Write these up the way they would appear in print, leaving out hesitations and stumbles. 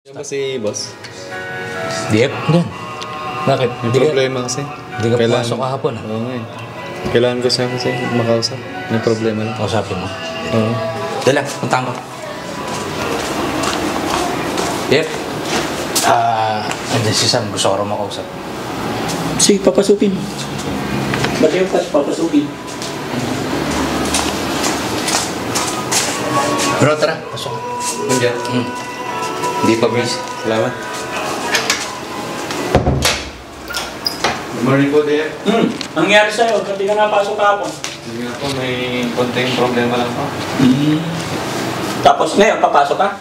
Yan ba si boss? Diep, yan. Bakit? May problema kasi. Hindi ka pumasok kahapon ah. Oo nga eh. Kailangan ko siya kasi makausap. May problema lang. Kausapin mo. Oo. Dala, puntahan ko. Diep. Andiyan si Sam. Gusto ko rin makausap. Sige, papasukin. Ba't yung papasukin? Bro, tara. Pasok. Nandiyan? Hindi pa busy. Salamat. Good morning po, dear. Ang nangyari sa'yo, kasi ka napasok kahapon. Hindi nga po, may konting problema lang po. Tapos ngayon, papasok ka?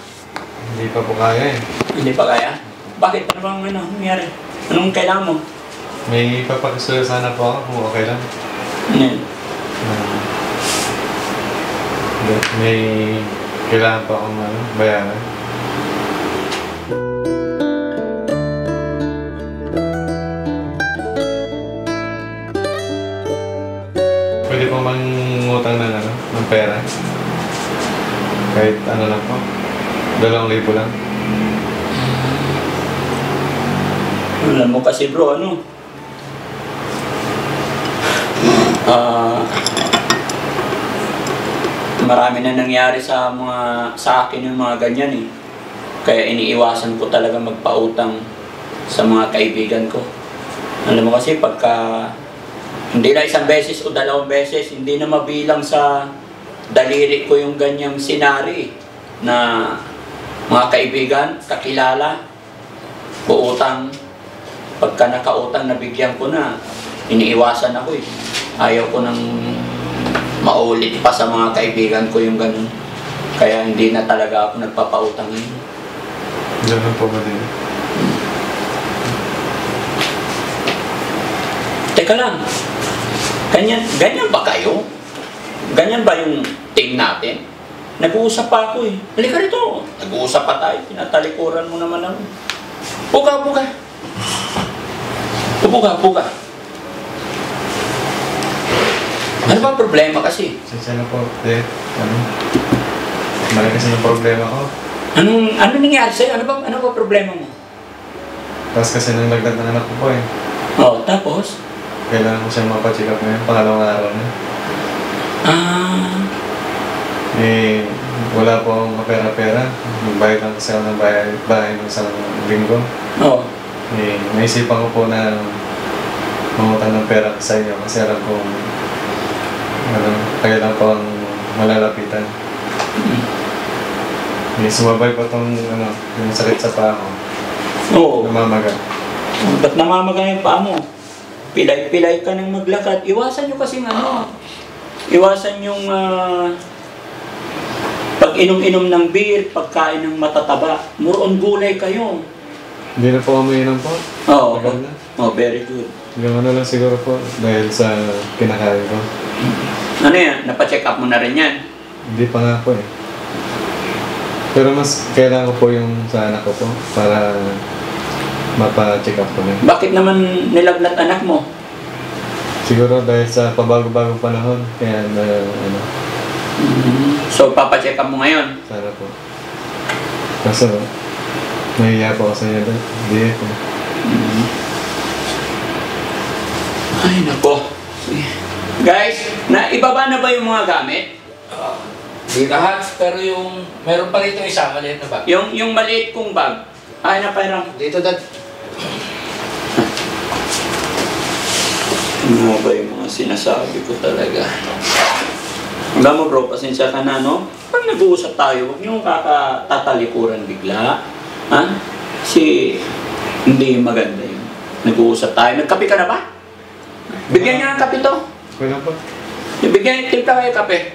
Hindi pa po kaya eh. Hindi pa kaya? Bakit? Ano bang nangyari? Anong kailangan mo? May papakisuyo sana po ako kung okay lang. Ano yun? May kailangan pa akong bayaran. Pwede po mangutang ng pera. Kahit ano lang po. 2,000 lang. Alam mo kasi bro, ano? Marami na nangyari sa akin yung mga ganyan eh. Kaya iniiwasan ko talaga magpautang sa mga kaibigan ko. Alam mo kasi pagka hindi na isang beses o 2 beses, hindi na mabilang sa daliri ko yung ganyang senary na mga kaibigan, kakilala, uutang. Pagka nakautang, nabigyan ko na, iniiwasan ako eh. Ayaw ko nang maulit pa sa mga kaibigan ko yung ganun. Kaya hindi na talaga ako nagpapautang ngayon. Ganun po ba din? Teka lang, ganyan ba kayo? Ganyan ba yung team natin? Nag-uusap pa ako eh. Halika rito, nag-uusap pa tayo. Pinatalikuran mo naman ako. Puka. Puka. Ano ba problema kasi? Sensya na po, Dad. Malaki kasi yung problema ko. Ano nangyari sa'yo? Ano ba problema mo? Tapos kasi nang lagdag ng anak ko po eh. Oh, tapos? Kailangan ko siyang mapacheck up ngayon, pangalawang araw na. Eh, wala po akong pera-pera. Magbayad lang kasi ako ng bahay ng isang linggo. Oo. Eh, naisipan ko po na mangutang ng pera sa inyo kasi alam kong kaya lang po ang malalapitan. Eh, sumabay pa tong yung sakit sa paa ko. Oo. Namamaga. Ba't namamaga yung paa mo? Pilay-pilay ka nang maglakad. Iwasan nyo kasing iwasan yung pag inom-inom ng beer, pagkain ng matataba. Muron gulay kayo. Hindi na po umiinom po. Oo. Tagal na. Oh, very good. Yung lang siguro po dahil sa kinakain ko. Ano yan? Napacheck up mo na rin yan? Hindi pa nga po eh. Pero mas kailangan ko po yung sa anak ko po para mapa-check up ko na. Bakit naman nilagnat anak mo? Siguro dahil sa pabago-bagong panahon, kaya So, papacheck up mo ngayon? sana po. Kaso, nahiya po ako sa inyo doon. Hindi po. Ay, nako. Guys, ibaba na ba yung mga gamit? Di lahat, pero yung... Meron pa rito isa, maliit na bag. Yung maliit kong bag. Ay, napairam. Dito, Dad. Ano ba yung mga sinasabi ko talaga? Alam mo bro, pasensya ka na, no? Pag nag-uusap tayo, huwag niyong tatalikuran bigla. Ha? Kasi hindi maganda yun. Nag-uusap tayo. Nagkape ka na ba? Bigyan niya ng kape to. Wala po. Bigyan, tilta kayo kape.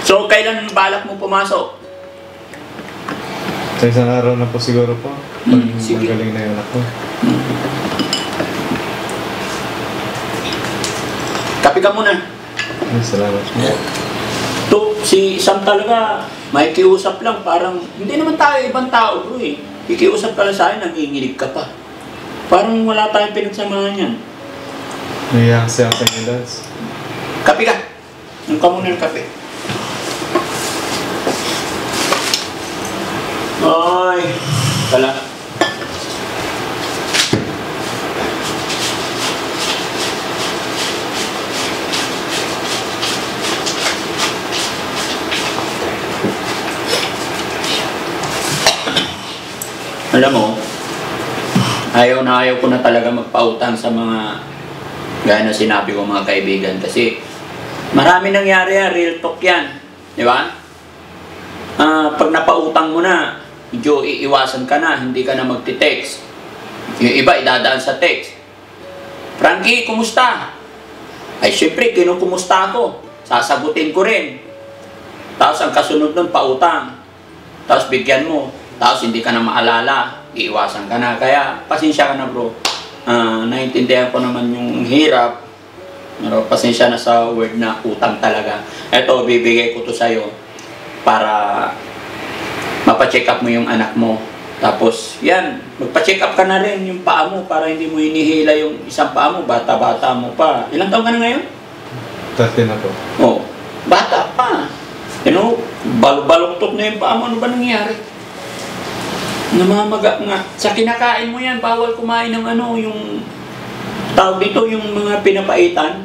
So, kailan balak mo pumasok? Sa isang araw na po siguro po. Pag Sige. magaling na yung anak ko. Kape ka muna. Ay, salamat po. Si Sam talaga, may kiusap lang, parang, hindi naman tayo ibang tao bro eh. Ikiusap ka lang sa akin, nanginginig ka pa. Parang wala tayong pinagsamahan yan. Nahiya kasi ako sa inyo, Dads. Kape ka. Nung ka muna ng kape. Ay, wala. Alam mo, ayaw na ayaw ko na talaga magpautang sa mga gaya na sinabi ko mga kaibigan kasi marami nangyari yan, real talk yan. Di ba? Pag napautang mo na, medyo iiwasan ka na, hindi ka na magti-text. Yung iba, idadaan sa text. Frankie, kumusta? Ay, syempre, kinukumusta ako. Sasagutin ko rin. Tapos ang kasunod nun, pautang. Tapos bigyan mo. Tapos hindi ka na maalala. Iiwasan ka na. Kaya, pasensya ka na bro. Naintindihan ko naman yung hirap. Pero pasensya na sa word na utang talaga. Eto, bibigay ko to sa'yo para mapacheck up mo yung anak mo. Tapos, yan, magpa-check up ka na rin yung paa mo para hindi mo hinihila yung isang paa mo. Bata-bata mo pa. Ilang taon ka na ngayon? 30 na po. Oh, bata pa. You know, balok-baloktot na yung paa mo. Ano ba nangyari? Namamaga nga. Sa kinakain mo yan, bawal kumain ng ano, yung tawag dito, yung mga pinapaitan.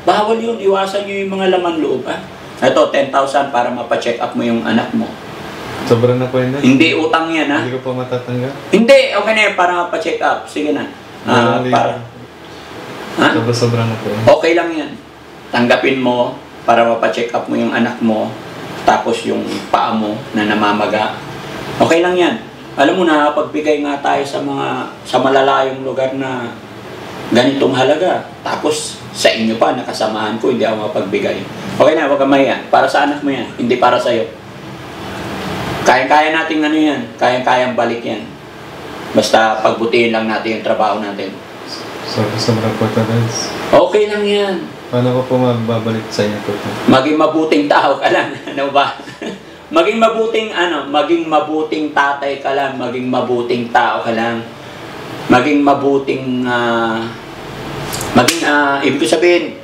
Bawal yun. Iwasan nyo yung mga laman loob. Ito, 10,000 para mapacheck up mo yung anak mo. Sobrang na po yun. Hindi utang yan, ha? Hindi ko po matatanggap. Hindi, okay na yan, para mapacheck up. Sige na. Para. Ha? Sobrang na po yun. Okay lang yan. Tanggapin mo para mapacheck up mo yung anak mo. Tapos yung paa mo na namamaga. Okay lang yan. Alam mo na, pagbigay nga tayo sa malalayong lugar na ganitong halaga. Tapos sa inyo pa, nakasamahan ko, hindi ako mapagbigay. Okay na, wag kang mahiya. Para sa anak mo yan, hindi para sa'yo. Kaya-kaya natin ano yan, kaya-kayang balik yan. Basta pagbutihin lang natin yung trabaho natin. Sobrang po talaga. Okay lang yan. Paano ko po mababalik sa inyo po ito? Maging mabuting tao ka lang. Ano ba? Maging mabuting tatay ka lang, maging mabuting tao ka lang. Maging mabuting, ibig ko sabihin,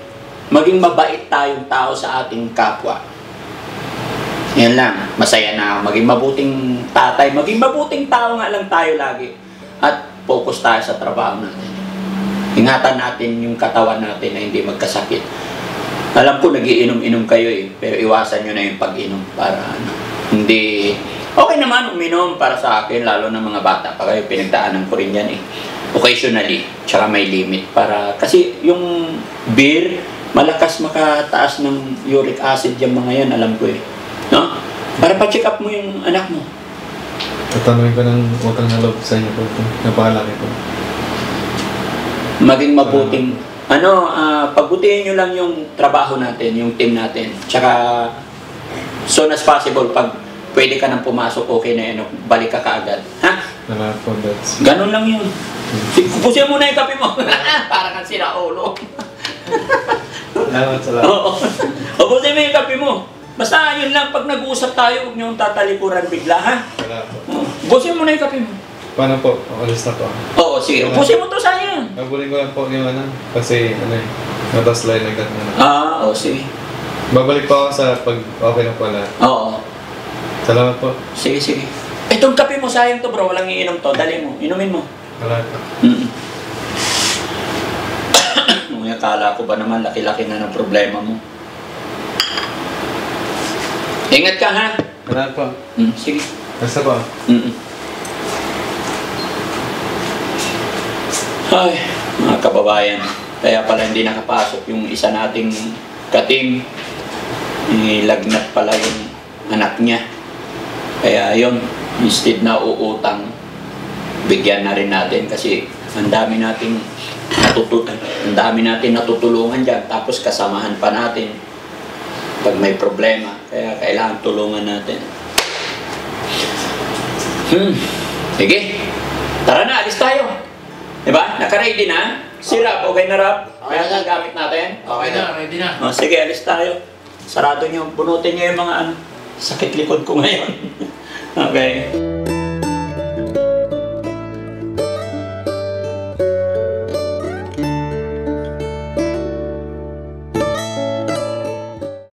maging mabait tayong tao sa ating kapwa. Yan lang, masaya na ako. Maging mabuting tatay, maging mabuting tao nga lang tayo lagi. At focus tayo sa trabaho natin. Ingatan natin yung katawan natin na hindi magkasakit. Alam ko nagiinom-inom kayo pero iwasan nyo na yung pag-inom para hindi... Okay naman uminom para sa akin, lalo na mga bata pa kayo, pinagdaanan ko rin yan occasionally, tsaka may limit para... Kasi yung beer, malakas makataas ng uric acid yung mga yan, alam ko No? Para pa-check up mo yung anak mo. Tatanungin ko ng utang na loob sa inyo po ito. Napakalaki po. Maging mabuting... pagbutihin nyo lang yung trabaho natin, yung team natin. Tsaka, soon as possible, pag pwede ka nang pumasok, okay na yan, balik ka kaagad. Ha? Salamat po, that's... Ganon lang yun. Pupusin mo na yung kape mo. Para kang sira ulo. Salamat. Oo. Pupusin mo yung kape mo. Basta yun lang, pag nag-uusap tayo, huwag nyo tatalikuran bigla, ha? Salamat po. Pupusin mo na yung kape mo. Paano po? Alis na po. Oo, sige. Pupusin mo to, sayang. Nabulin ko lang po yung kasi natas line like that na. Oo, sige. Babalik po ako sa pag okay na pala. Oo. Salamat po. Sige, sige. Itong kape mo, sayang to bro, walang iinom to. Dali mo, inumin mo. Salamat po. Akala ko ba naman, laki-laki na ng problema mo. Ingat ka, ha? Salamat po. Sige. Basta po. Ay, mga kababayan. Kaya pala hindi nakapasok yung isa nating kating. Nilagnat pala yung anak niya. Kaya yun, instead na uutang, bigyan na rin natin kasi ang dami nating natutulungan dyan. Tapos kasamahan pa natin pag may problema. Kaya kailangan tulungan natin. Sige. Tara na, alis tayo. Diba? Naka-ready na? Si Rap, okay na Rap? Kaya na gamit natin? Okay na, ready na. Sige, alis tayo. Sarado nyo, bunutin nyo yung mga sakit likod ko ngayon. Okay.